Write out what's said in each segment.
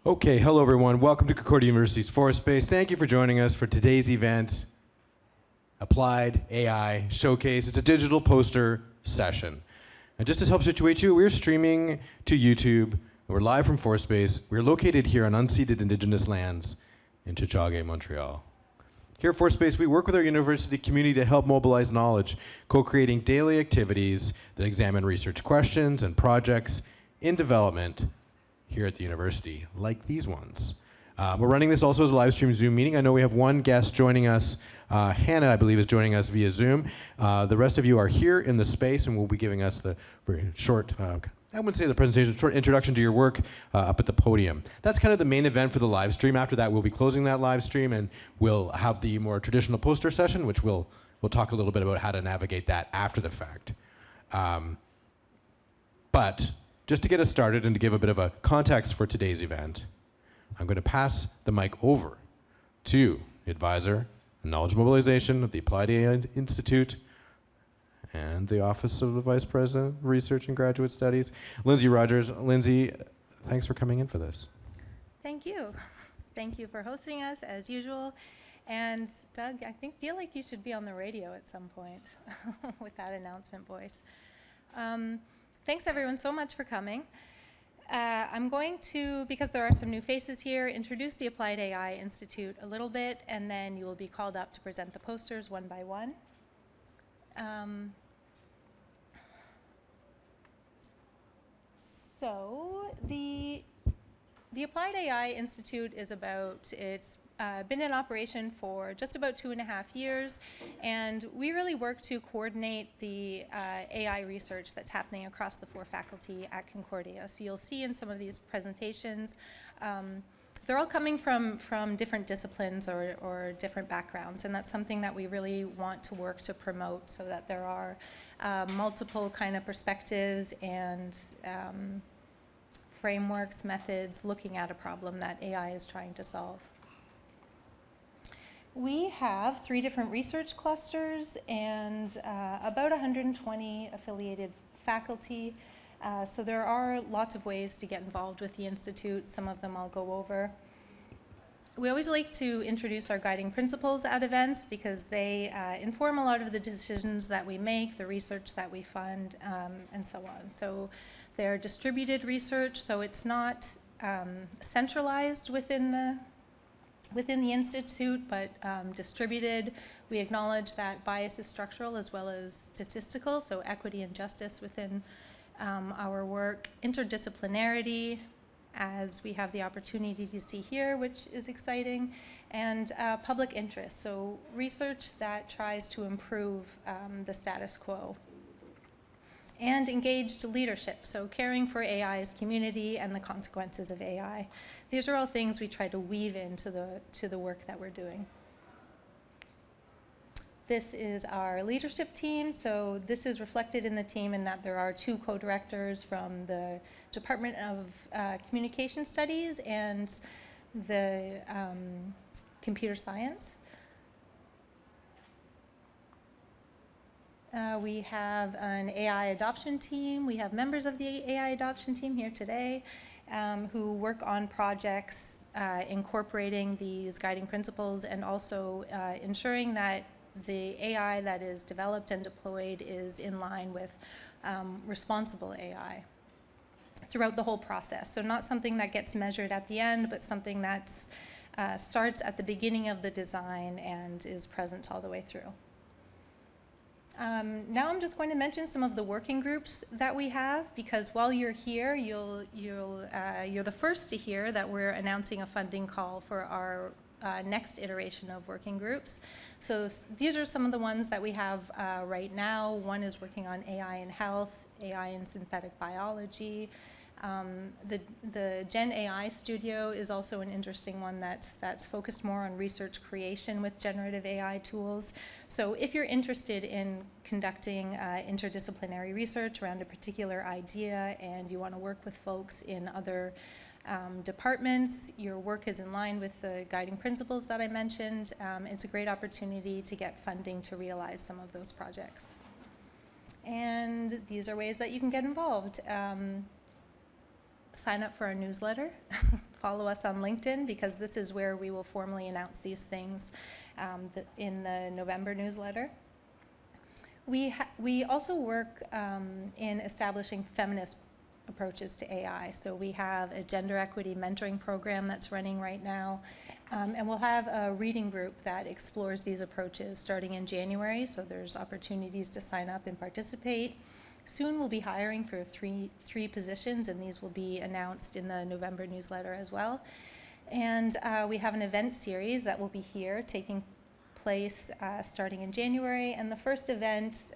Okay, hello everyone. Welcome to Concordia University's Forest Space. Thank you for joining us for today's event, Applied AI Showcase. It's a digital poster session. And just to help situate you, we're streaming to YouTube. We're live from Forest Space. We're located here on unceded Indigenous lands in Tiohtià:ke, Montreal. Here at Forest Space, we work with our university community to help mobilize knowledge, co-creating daily activities that examine research questions and projects in development here at the university, like these ones. We're running this also as a live stream Zoom meeting. I know we have one guest joining us. Hannah, I believe, is joining us via Zoom. The rest of you are here in the space and will be giving us the very short, I wouldn't say the presentation, short introduction to your work up at the podium. That's kind of the main event for the live stream. After that, we'll be closing that live stream and we'll have the more traditional poster session, which we'll talk a little bit about how to navigate that after the fact. But just to get us started and to give a bit of a context for today's event, I'm going to pass the mic over to Advisor in Knowledge Mobilization at the Applied AI Institute and the Office of the Vice President of Research and Graduate Studies, Lindsay Rodgers. Lindsay, thanks for coming in for this. Thank you. Thank you for hosting us, as usual. And Doug, feel like you should be on the radio at some point with that announcement voice. Thanks everyone so much for coming. I'm going to, because there are some new faces here, introduce the Applied AI Institute a little bit, and then you will be called up to present the posters one by one. So the Applied AI Institute is it's been in operation for just about 2.5 years, and we really work to coordinate the AI research that's happening across the 4 faculty at Concordia. So you'll see in some of these presentations, they're all coming from different disciplines or different backgrounds, and that's something that we really want to work to promote, so that there are multiple kind of perspectives and frameworks, methods, looking at a problem that AI is trying to solve. We have 3 different research clusters and about 120 affiliated faculty. So there are lots of ways to get involved with the Institute. Some of them I'll go over. We always like to introduce our guiding principles at events because they inform a lot of the decisions that we make, the research that we fund, and so on. So they're distributed research, so it's not centralized within the Institute, but distributed. We acknowledge that bias is structural as well as statistical, so equity and justice within our work. Interdisciplinarity, as we have the opportunity to see here, which is exciting, and public interest, so research that tries to improve the status quo. And engaged leadership, so caring for AI's community and the consequences of AI. These are all things we try to weave into the work that we're doing. This is our leadership team, so this is reflected in the team in that there are 2 co-directors from the Department of Communication Studies and the Computer Science. We have an AI adoption team. We have members of the AI adoption team here today who work on projects incorporating these guiding principles and also ensuring that the AI that is developed and deployed is in line with responsible AI throughout the whole process. So not something that gets measured at the end, but something that starts at the beginning of the design and is present all the way through. Now I'm just going to mention some of the working groups that we have, because while you're here, you're the first to hear that we're announcing a funding call for our next iteration of working groups. So these are some of the ones that we have right now. One is working on AI in health, AI in synthetic biology. The Gen AI Studio is also an interesting one that's focused more on research creation with generative AI tools. So if you're interested in conducting interdisciplinary research around a particular idea and you want to work with folks in other departments, your work is in line with the guiding principles that I mentioned, it's a great opportunity to get funding to realize some of those projects. And these are ways that you can get involved. Sign up for our newsletter, follow us on LinkedIn, because this is where we will formally announce these things in the November newsletter. We also work in establishing feminist approaches to AI. So we have a gender equity mentoring program that's running right now, and we'll have a reading group that explores these approaches starting in January, so there's opportunities to sign up and participate. Soon we'll be hiring for three positions, and these will be announced in the November newsletter as well. And we have an event series that will be here taking place starting in January, and the first event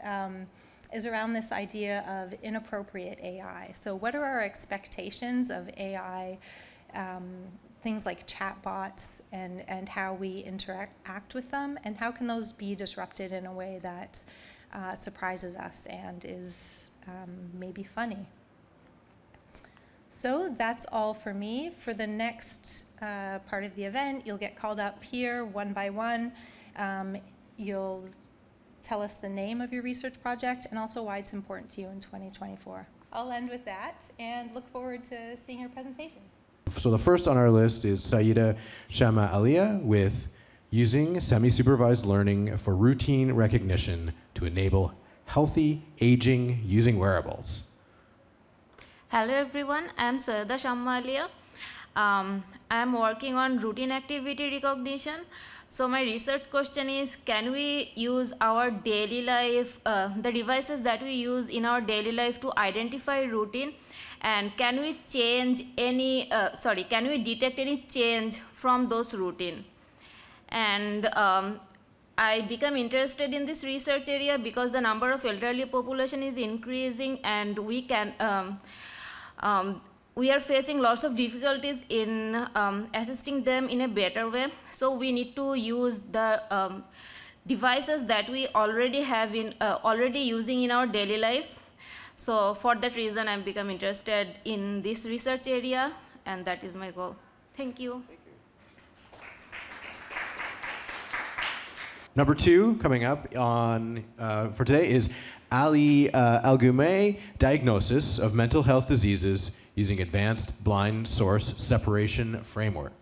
is around this idea of inappropriate AI. So what are our expectations of AI, things like chatbots, and how we interact with them, and how can those be disrupted in a way that surprises us and is maybe funny. So that's all for me. For the next part of the event, you'll get called up here one by one. You'll tell us the name of your research project and also why it's important to you in 2024. I'll end with that and look forward to seeing your presentations. So the first on our list is Sayeda Shamma Alia with using semi-supervised learning for routine recognition to enable healthy aging using wearables. Hello everyone, I am Sayeda Shamma Alia. I am working on routine activity recognition. So my research question is, can we use our daily life, the devices that we use in our daily life to identify routine, and can we change any, can we detect any change from those routine? And I become interested in this research area because the number of elderly population is increasing, and we can, we are facing lots of difficulties in assisting them in a better way. So we need to use the devices that we already have in already using in our daily life. So for that reason, I've become interested in this research area, and that is my goal. Thank you. Number two coming up on for today is Algumaei diagnosis of mental health diseases using advanced blind source separation framework.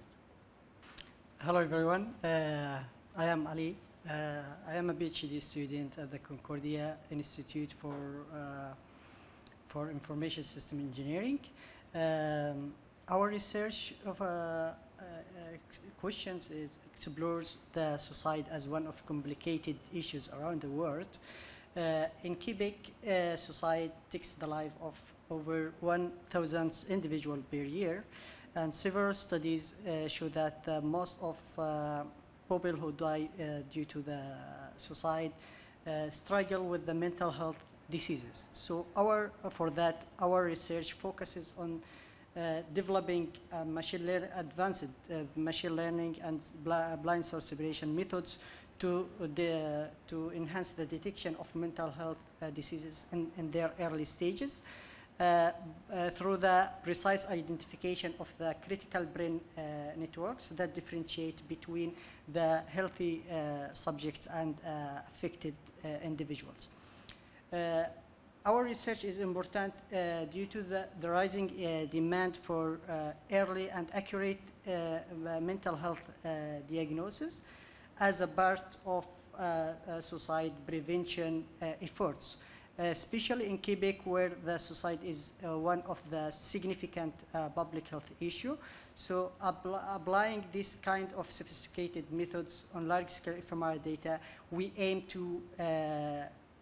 Hello everyone, I am Ali. I am a PhD student at the Concordia Institute for Information System Engineering. Our research of questions explores the suicide as one of complicated issues around the world. In Quebec, suicide takes the life of over 1,000 individuals per year, and several studies show that most of people who die due to the suicide struggle with the mental health diseases. So for that, our research focuses on developing advanced machine learning and blind source separation methods to enhance the detection of mental health diseases in their early stages through the precise identification of the critical brain networks that differentiate between the healthy subjects and affected individuals. Our research is important due to the rising demand for early and accurate mental health diagnosis as a part of suicide prevention efforts, especially in Quebec, where the suicide is one of the significant public health issue. So applying this kind of sophisticated methods on large-scale fMRI data, we aim to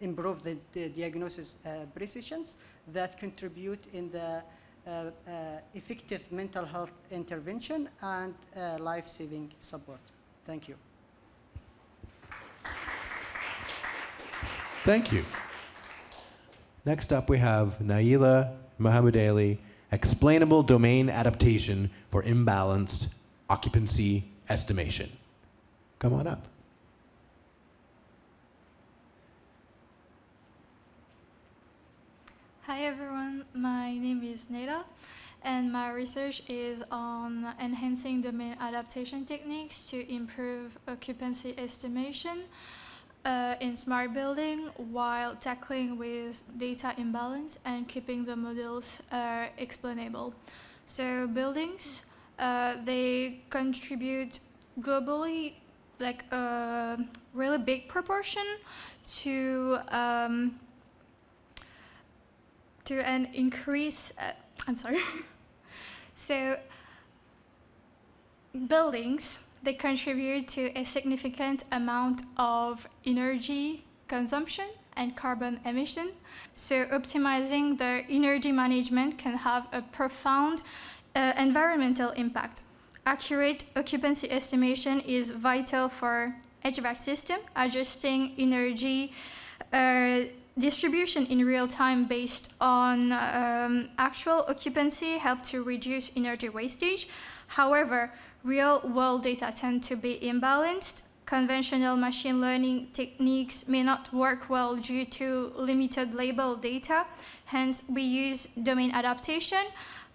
improve the diagnosis precisions that contribute in the effective mental health intervention and life-saving support. Thank you. Thank you. Next up, we have Naailah Mahamoodally, Explainable Domain Adaptation for Imbalanced Occupancy Estimation. Come on up. Hi everyone, my name is Naailah, and my research is on enhancing domain adaptation techniques to improve occupancy estimation in smart building while tackling with data imbalance and keeping the models explainable. So buildings They contribute globally like a really big proportion to an increase. I'm sorry. So buildings, they contribute to a significant amount of energy consumption and carbon emission. So optimizing the energy management can have a profound environmental impact. Accurate occupancy estimation is vital for HVAC system, adjusting energy distribution in real time based on actual occupancy help to reduce energy wastage. However, real-world data tend to be imbalanced. Conventional machine learning techniques may not work well due to limited label data. Hence, we use domain adaptation.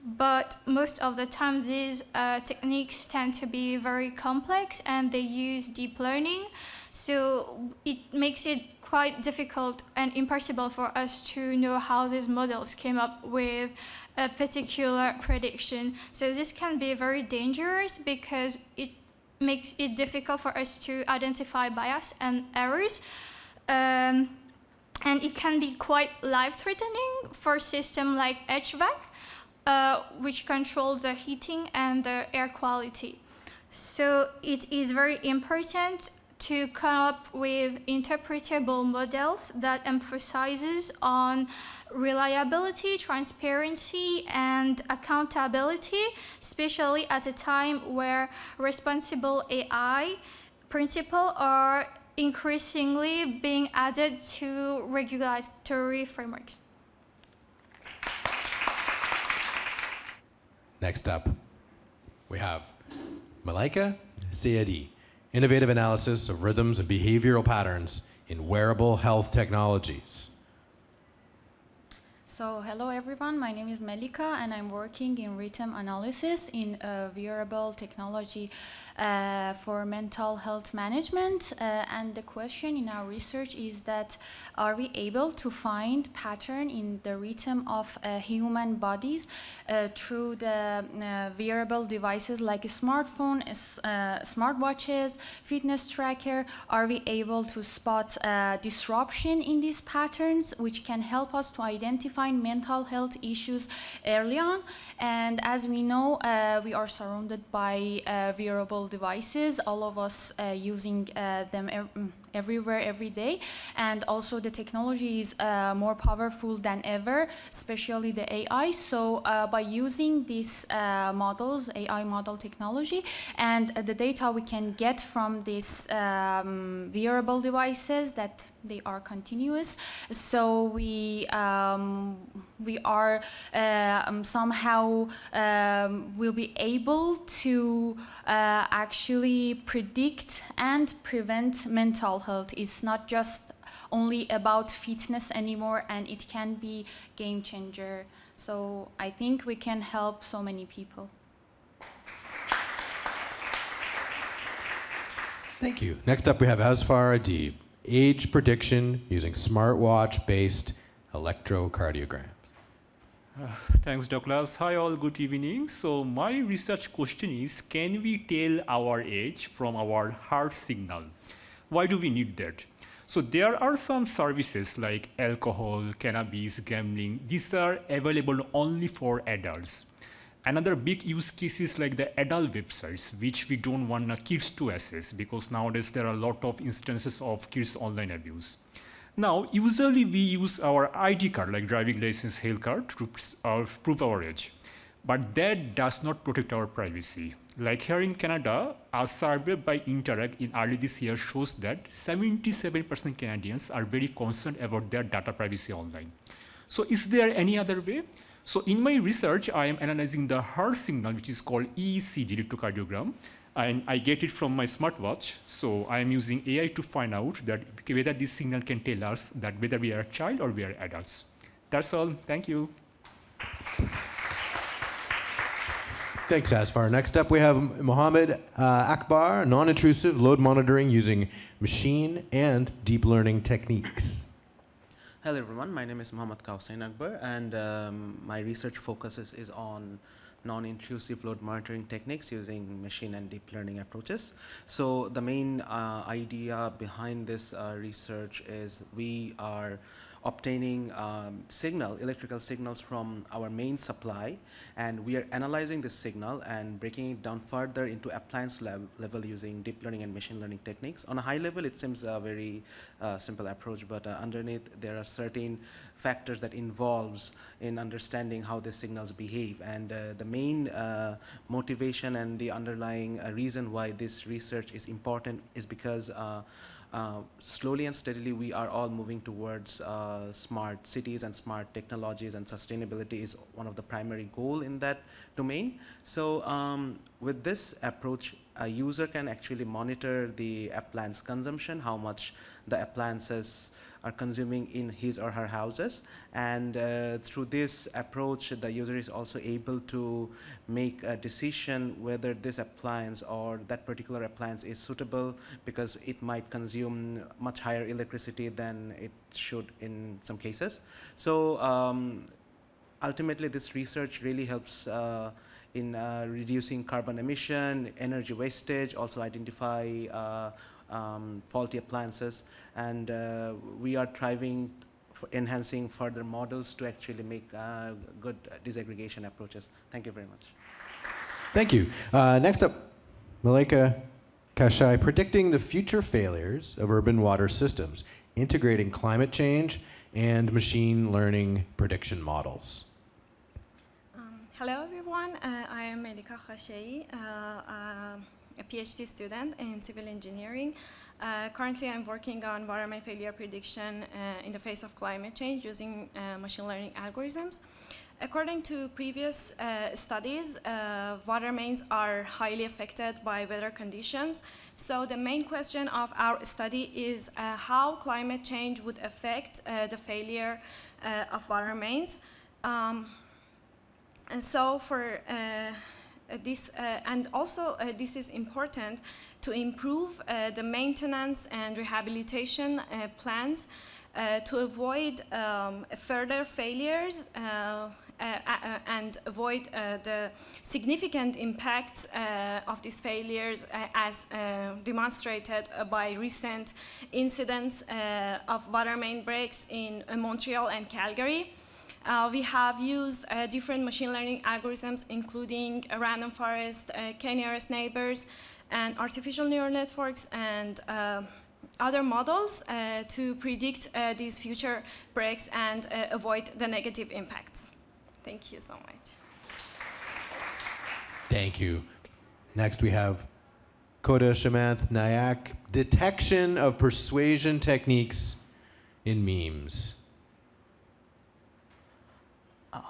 But most of the time, these techniques tend to be very complex and they use deep learning. So it makes it quite difficult and impossible for us to know how these models came up with a particular prediction. So this can be very dangerous because it makes it difficult for us to identify bias and errors. And it can be quite life-threatening for a system like HVAC, which controls the heating and the air quality. So it is very important to come up with interpretable models that emphasizes on reliability, transparency, and accountability, especially at a time where responsible AI principles are increasingly being added to regulatory frameworks. Next up, we have Sayeda, innovative analysis of rhythms and behavioral patterns in wearable health technologies. So hello everyone, my name is Melika and I'm working in rhythm analysis in wearable technology for mental health management. And the question in our research is that are we able to find pattern in the rhythm of human bodies through the wearable devices like a smartphone, smartwatches, fitness tracker? Are we able to spot disruption in these patterns which can help us to identify mental health issues early on? And as we know, we are surrounded by wearable devices, all of us using them everywhere, every day. And also the technology is more powerful than ever, especially the AI. So by using these models, AI model technology, and the data we can get from these wearable devices, that they are continuous. So we are somehow will be able to actually predict and prevent mental health. It's not just only about fitness anymore, and it can be game changer. So I think we can help so many people. Thank you. Next up, we have Azfar Adib, age prediction using smartwatch-based electrocardiograms. Thanks, Douglas. Hi, all. Good evening. So my research question is, can we tell our age from our heart signal? Why do we need that? So there are some services like alcohol, cannabis, gambling. These are available only for adults. Another big use case is like the adult websites, which we don't want kids to access because nowadays there are a lot of instances of kids online abuse. Now, usually we use our ID card, like driving license, health card, to prove our age. But that does not protect our privacy. Like here in Canada, a survey by Interact in early this year shows that 77% Canadians are very concerned about their data privacy online. So is there any other way? So in my research, I am analyzing the heart signal, which is called ECG, electrocardiogram. And I get it from my smartwatch. So I am using AI to find out that whether this signal can tell us that whether we are a child or we are adults. That's all. Thank you. Thanks, Azfar. Next up, we have Mohammad, Akbar, non-intrusive load monitoring using machine and deep learning techniques. Hello, everyone. My name is Mohammad Kaosain Akbar, and my research focus is on non-intrusive load monitoring techniques using machine and deep learning approaches. So the main idea behind this research is we are obtaining electrical signals from our main supply, and we are analyzing this signal and breaking it down further into appliance level using deep learning and machine learning techniques. On a high level, it seems a very simple approach, but underneath there are certain factors that involves in understanding how the signals behave. And the main motivation and the underlying reason why this research is important is because slowly and steadily we are all moving towards smart cities and smart technologies, and sustainability is one of the primary goal in that domain. So with this approach, a user can actually monitor the appliance consumption, how much the appliances are consuming in his or her houses, and through this approach the user is also able to make a decision whether this appliance or that particular appliance is suitable, because it might consume much higher electricity than it should in some cases. So ultimately this research really helps in reducing carbon emission, energy wastage, also identify faulty appliances, and we are striving for enhancing further models to actually make good disaggregation approaches. Thank you very much. Thank you. Next up, Melika Kaosain, predicting the future failures of urban water systems, integrating climate change and machine learning prediction models. Hello everyone, I am Melika Kaosain, a PhD student in civil engineering. Currently I'm working on water main failure prediction in the face of climate change using machine learning algorithms. According to previous studies, water mains are highly affected by weather conditions. So the main question of our study is how climate change would affect the failure of water mains. And so for this, and also this is important to improve the maintenance and rehabilitation plans to avoid further failures and avoid the significant impacts of these failures as demonstrated by recent incidents of water main breaks in Montreal and Calgary. We have used different machine learning algorithms, including random forest, k-nearest neighbors, and artificial neural networks, and other models to predict these future breaks and avoid the negative impacts. Thank you so much. Thank you. Next we have Koda Shamanth Nayak, detection of persuasion techniques in memes.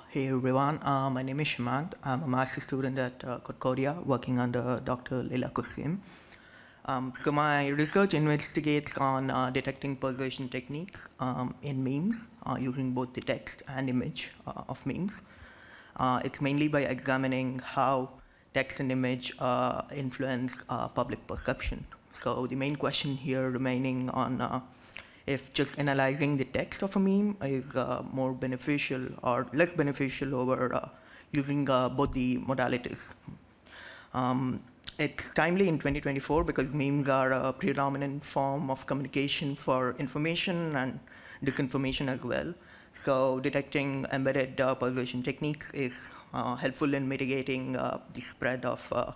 Hey everyone, my name is Shamant. I'm a master's student at Concordia, working under Dr. Leila Kosim. So my research investigates on detecting persuasion techniques in memes using both the text and image of memes. It's mainly by examining how text and image influence public perception. So the main question here remaining on if just analyzing the text of a meme is more beneficial or less beneficial over using both the modalities. It's timely in 2024 because memes are a predominant form of communication for information and disinformation as well. So detecting embedded persuasion techniques is helpful in mitigating the spread of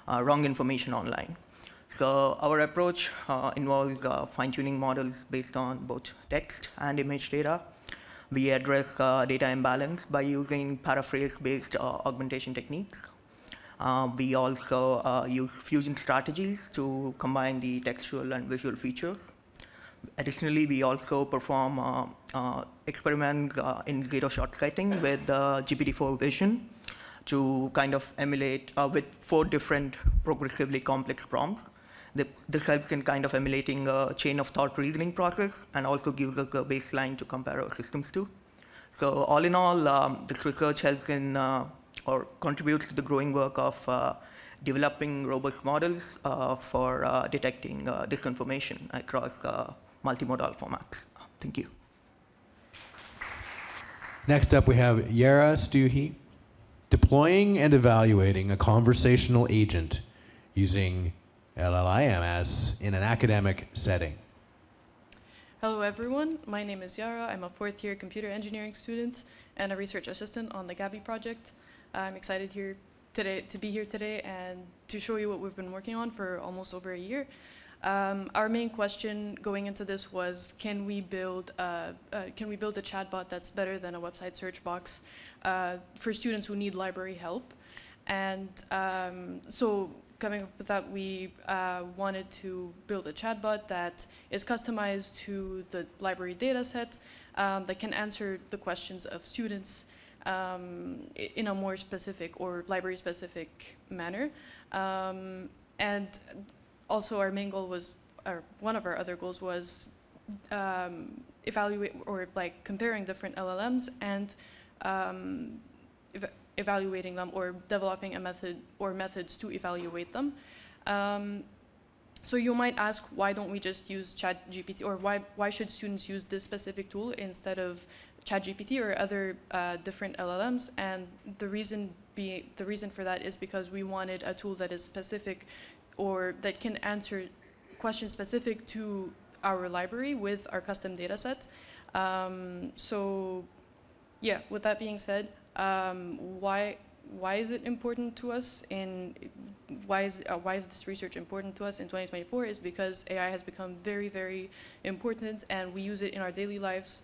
wrong information online. So our approach involves fine-tuning models based on both text and image data. We address data imbalance by using paraphrase-based augmentation techniques. We also use fusion strategies to combine the textual and visual features. Additionally, we also perform experiments in zero-shot setting with GPT-4 vision to kind of emulate with 4 different progressively complex prompts. This helps in kind of emulating a chain of thought reasoning process and also gives us a baseline to compare our systems to. So all in all, this research helps in or contributes to the growing work of developing robust models for detecting disinformation across multimodal formats. Thank you. Next up, we have Yara Stuhi, deploying and evaluating a conversational agent using LLIMS in an academic setting. Hello everyone, my name is Yara. I'm a 4th year computer engineering student and a research assistant on the Gabi project. I'm excited to be here today and to show you what we've been working on for almost over a year. Our main question going into this was, can we build a chatbot that's better than a website search box for students who need library help? And so coming up with that, we wanted to build a chatbot that is customized to the library data set that can answer the questions of students in a more specific or library-specific manner. And also our main goal was, or one of our other goals was evaluate or like comparing different LLMs and evaluating them or developing a method or methods to evaluate them. So you might ask, why don't we just use ChatGPT, or why should students use this specific tool instead of ChatGPT or other different LLMs? And the reason for that is because we wanted a tool that is specific or that can answer questions specific to our library with our custom data set. So yeah, with that being said, why is it important to us why is this research important to us in 2024 is because AI has become very, very important and we use it in our daily lives.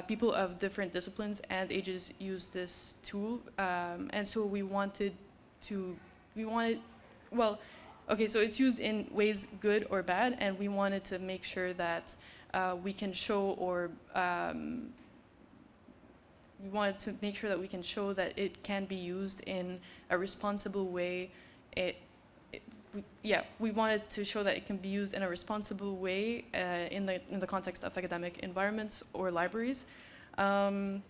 People of different disciplines and ages use this tool, and so okay, so it's used in ways good or bad, and we wanted to make sure that we can show that it can be used in a responsible way. We wanted to show that it can be used in a responsible way in the context of academic environments or libraries. And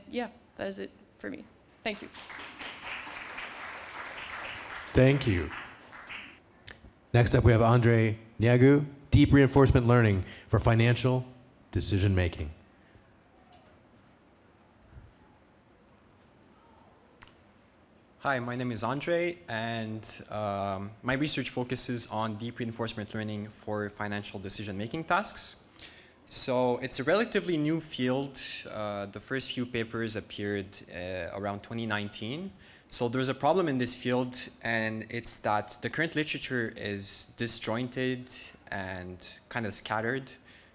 yeah, that is it for me. Thank you. Thank you. Next up, we have Andre Nyagu, Deep Reinforcement Learning for Financial Decision Making. Hi, my name is Andre, and my research focuses on deep reinforcement learning for financial decision-making tasks. So it's a relatively new field. The first few papers appeared around 2019. So there's a problem in this field, and it's that the current literature is disjointed and kind of scattered.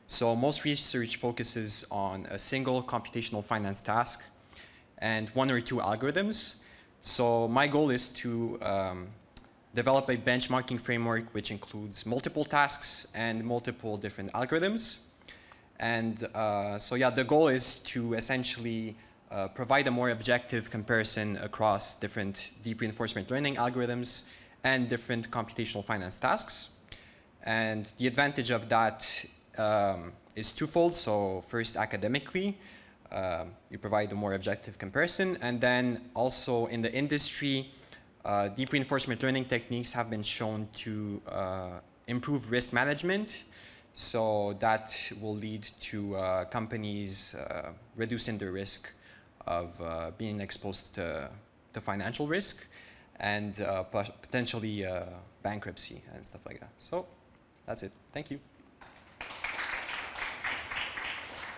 So most research focuses on a single computational finance task and one or two algorithms. So my goal is to develop a benchmarking framework which includes multiple tasks and multiple different algorithms. And so yeah, the goal is to essentially provide a more objective comparison across different deep reinforcement learning algorithms and different computational finance tasks. And the advantage of that is twofold. So first, academically, you provide a more objective comparison, and then also in the industry, deep reinforcement learning techniques have been shown to improve risk management. So that will lead to companies reducing their risk of being exposed to financial risk and potentially bankruptcy and stuff like that. So that's it. Thank you.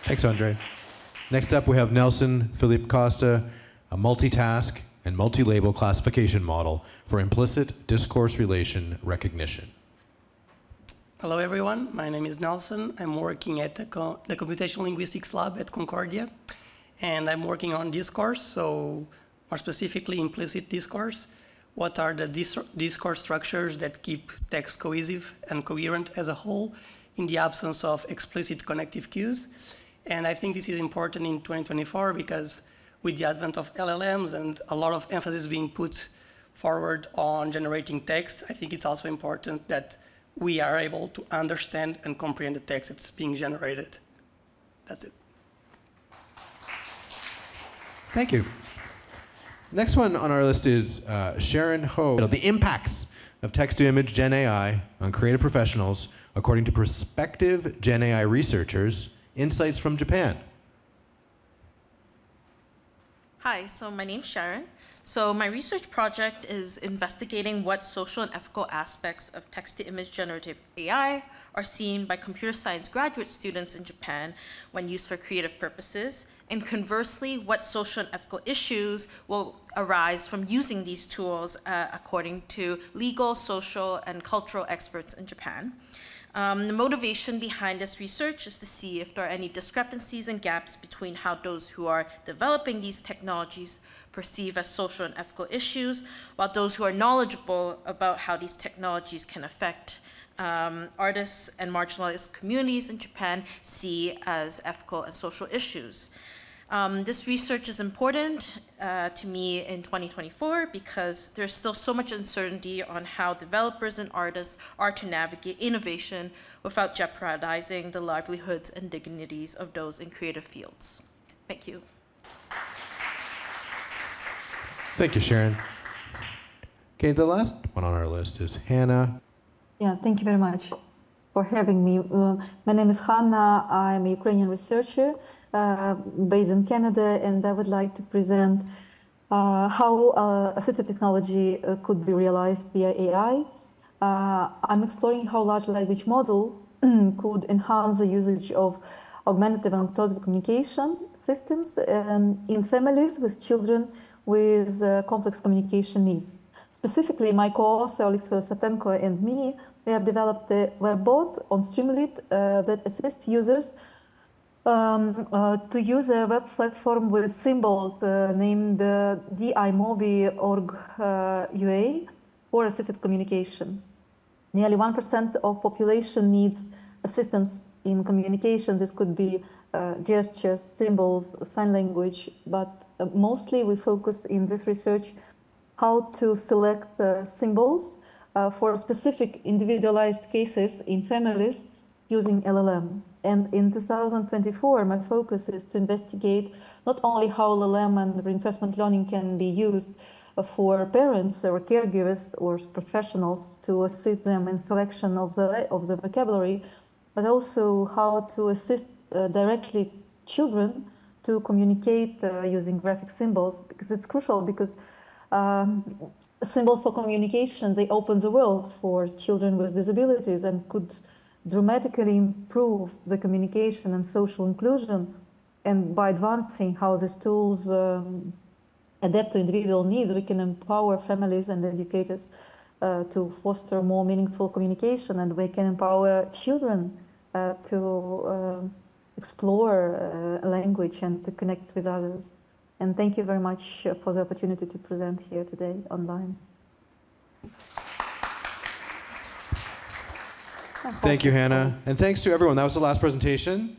Thanks, Andre. Next up, we have Nelson Philippe Costa, a multitask and multi-label classification model for implicit discourse relation recognition. Hello, everyone. My name is Nelson. I'm working at the Computational Linguistics Lab at Concordia, and I'm working on discourse, so more specifically implicit discourse. What are the discourse structures that keep text cohesive and coherent as a whole in the absence of explicit connective cues? And I think this is important in 2024 because with the advent of LLMs and a lot of emphasis being put forward on generating text, I think it's also important that we are able to understand and comprehend the text that's being generated. That's it. Thank you. Next one on our list is Sharon Ho. The impacts of text-to-image Gen AI on creative professionals, according to prospective Gen AI researchers, insights from Japan. Hi, so my name's Sharon. So my research project is investigating what social and ethical aspects of text-to-image generative AI are seen by computer science graduate students in Japan when used for creative purposes, and conversely, what social and ethical issues will arise from using these tools according to legal, social, and cultural experts in Japan. The motivation behind this research is to see if there are any discrepancies and gaps between how those who are developing these technologies perceive as social and ethical issues, while those who are knowledgeable about how these technologies can affect artists and marginalized communities in Japan see as ethical and social issues. This research is important to me in 2024 because there's still so much uncertainty on how developers and artists are to navigate innovation without jeopardizing the livelihoods and dignities of those in creative fields. Thank you. Thank you, Sharon. Okay, the last one on our list is Hannah. Yeah, thank you very much for having me. My name is Hanna. I'm a Ukrainian researcher based in Canada, and I would like to present how assistive technology could be realized via AI. I'm exploring how large language model could enhance the usage of augmentative and autonomous communication systems in families with children with complex communication needs. Specifically, my co-author, Alexei Satenko, and me, we have developed a web bot on Streamlit that assists users to use a web platform with symbols named DIMOBI.org.ua for assisted communication. Nearly 1% of population needs assistance in communication. This could be gestures, symbols, sign language, but mostly we focus in this research how to select symbols for specific individualized cases in families using LLM. And in 2024, my focus is to investigate not only how LLM and reinforcement learning can be used for parents or caregivers or professionals to assist them in selection of the vocabulary, but also how to assist directly children to communicate using graphic symbols, because it's crucial, because symbols for communication, they open the world for children with disabilities and could dramatically improve the communication and social inclusion. And by advancing how these tools adapt to individual needs, we can empower families and educators to foster more meaningful communication, and we can empower children to explore language and to connect with others. And thank you very much for the opportunity to present here today online. Thank you, Hannah. And thanks to everyone. That was the last presentation.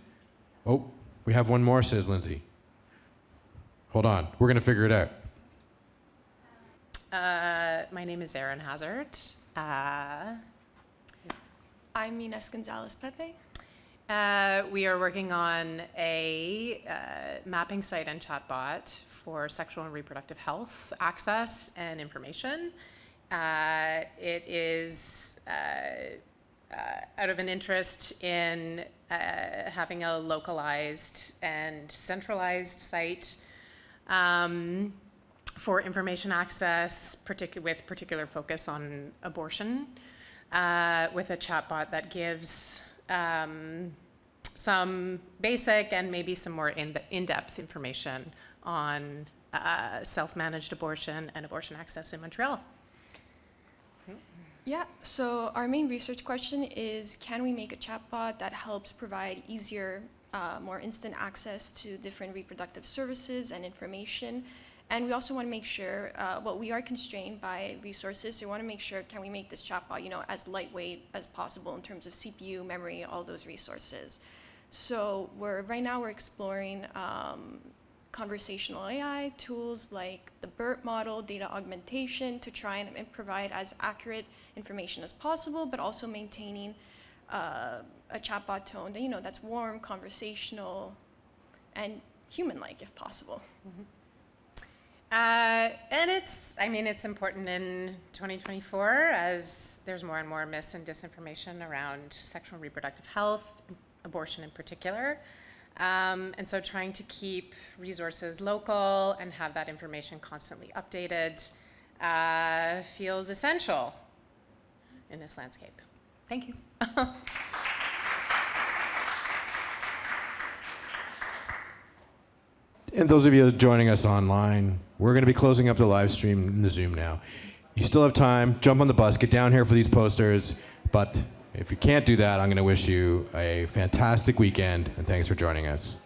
Oh, we have one more, says Lindsay. Hold on. We're going to figure it out. My name is Erin Hazard. I'm Ines Gonzalez-Pepe. We are working on a mapping site and chatbot for sexual and reproductive health access and information. It is out of an interest in having a localized and centralized site for information access, with particular focus on abortion, with a chatbot that gives some basic and maybe some more in-depth information on self-managed abortion and abortion access in Montreal. Yeah, so our main research question is, can we make a chatbot that helps provide easier, more instant access to different reproductive services and information? And we also want to make sure, well, we are constrained by resources, so we want to make sure, can we make this chatbot, as lightweight as possible in terms of CPU, memory, all those resources. So right now we're exploring conversational AI tools like the BERT model, data augmentation, to try and provide as accurate information as possible, but also maintaining a chatbot tone that, that's warm, conversational, and human-like if possible. Mm-hmm. And it's important in 2024 as there's more and more mis and disinformation around sexual and reproductive health, abortion in particular. And so trying to keep resources local and have that information constantly updated feels essential in this landscape. Thank you. And those of you joining us online, we're going to be closing up the live stream in the Zoom now. You still have time. Jump on the bus. Get down here for these posters. But if you can't do that, I'm going to wish you a fantastic weekend, and thanks for joining us.